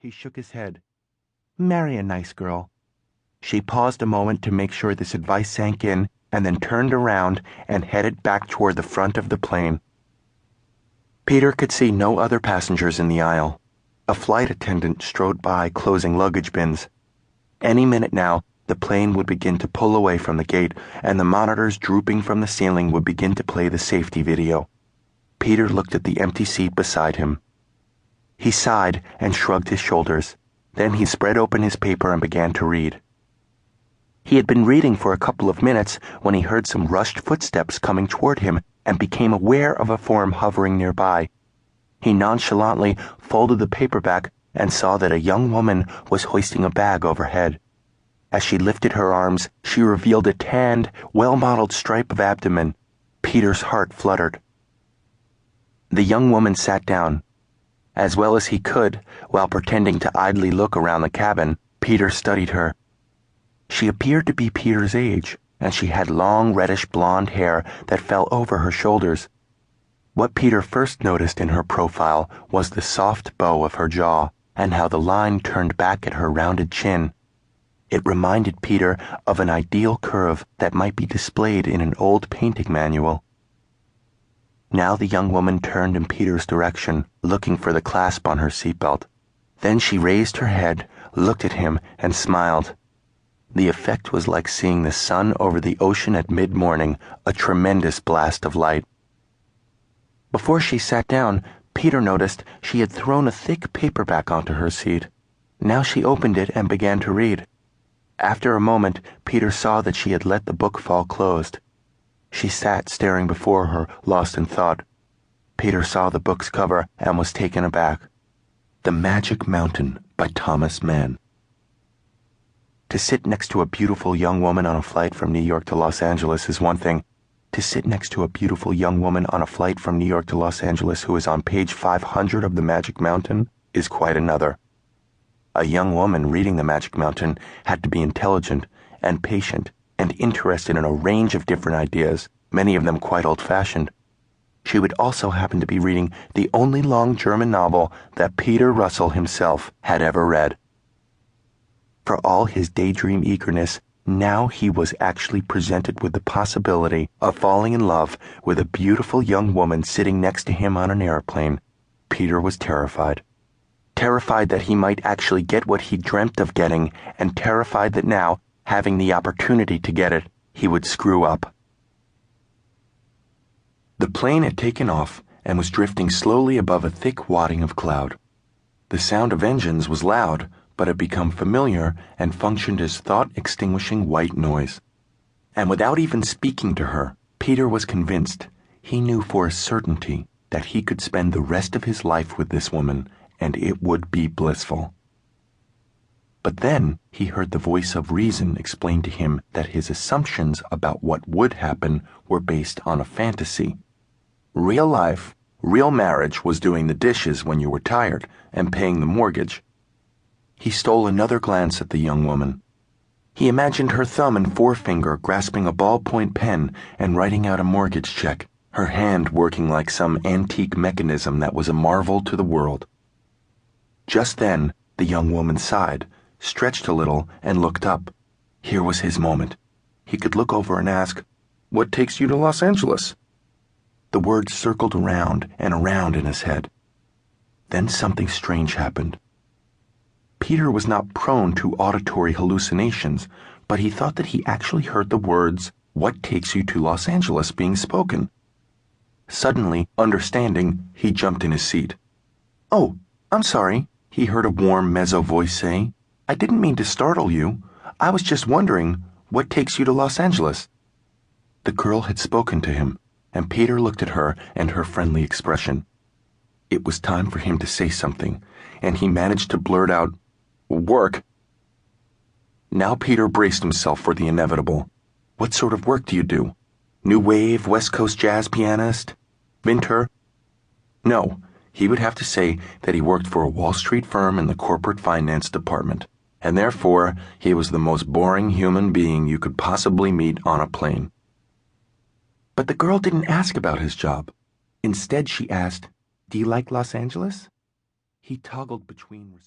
He shook his head. Marry a nice girl. She paused a moment to make sure this advice sank in, and then turned around and headed back toward the front of the plane. Peter could see no other passengers in the aisle. A flight attendant strode by, closing luggage bins. Any minute now, the plane would begin to pull away from the gate, and the monitors drooping from the ceiling would begin to play the safety video. Peter looked at the empty seat beside him. He sighed and shrugged his shoulders. Then he spread open his paper and began to read. He had been reading for a couple of minutes when he heard some rushed footsteps coming toward him and became aware of a form hovering nearby. He nonchalantly folded the paper back and saw that a young woman was hoisting a bag overhead. As she lifted her arms, she revealed a tanned, well-modeled stripe of abdomen. Peter's heart fluttered. The young woman sat down. As well as he could, while pretending to idly look around the cabin, Peter studied her. She appeared to be Peter's age, and she had long reddish blonde hair that fell over her shoulders. What Peter first noticed in her profile was the soft bow of her jaw and how the line turned back at her rounded chin. It reminded Peter of an ideal curve that might be displayed in an old painting manual. Now the young woman turned in Peter's direction, looking for the clasp on her seatbelt. Then she raised her head, looked at him, and smiled. The effect was like seeing the sun over the ocean at mid-morning, a tremendous blast of light. Before she sat down, Peter noticed she had thrown a thick paperback onto her seat. Now she opened it and began to read. After a moment, Peter saw that she had let the book fall closed. She sat staring before her, lost in thought. Peter saw the book's cover and was taken aback. The Magic Mountain by Thomas Mann. To sit next to a beautiful young woman on a flight from New York to Los Angeles is one thing. To sit next to a beautiful young woman on a flight from New York to Los Angeles who is on page 500 of The Magic Mountain is quite another. A young woman reading The Magic Mountain had to be intelligent and patient and interested in a range of different ideas, many of them quite old-fashioned. She would also happen to be reading the only long German novel that Peter Russell himself had ever read. For all his daydream eagerness, now he was actually presented with the possibility of falling in love with a beautiful young woman sitting next to him on an airplane. Peter was terrified. Terrified that he might actually get what he dreamt of getting, and terrified that now, having the opportunity to get it, he would screw up. The plane had taken off and was drifting slowly above a thick wadding of cloud. The sound of engines was loud, but had become familiar and functioned as thought-extinguishing white noise. And without even speaking to her, Peter was convinced, he knew for a certainty, that he could spend the rest of his life with this woman, and it would be blissful. But then he heard the voice of reason explain to him that his assumptions about what would happen were based on a fantasy. Real life, real marriage was doing the dishes when you were tired and paying the mortgage. He stole another glance at the young woman. He imagined her thumb and forefinger grasping a ballpoint pen and writing out a mortgage check, her hand working like some antique mechanism that was a marvel to the world. Just then, the young woman sighed, stretched a little, and looked up. Here was his moment. He could look over and ask, "What takes you to Los Angeles?" The words circled around and around in his head. Then something strange happened. Peter was not prone to auditory hallucinations, but he thought that he actually heard the words, "What takes you to Los Angeles?" being spoken. Suddenly, understanding, he jumped in his seat. "Oh, I'm sorry," he heard a warm mezzo voice say. "I didn't mean to startle you. I was just wondering, what takes you to Los Angeles?" The girl had spoken to him, and Peter looked at her and her friendly expression. It was time for him to say something, and he managed to blurt out, "Work." Now Peter braced himself for the inevitable. "What sort of work do you do? New wave, West Coast jazz pianist? Vinter?" No, he would have to say that he worked for a Wall Street firm in the corporate finance department, and therefore he was the most boring human being you could possibly meet on a plane. But the girl didn't ask about his job. Instead, she asked, "Do you like Los Angeles?" He toggled between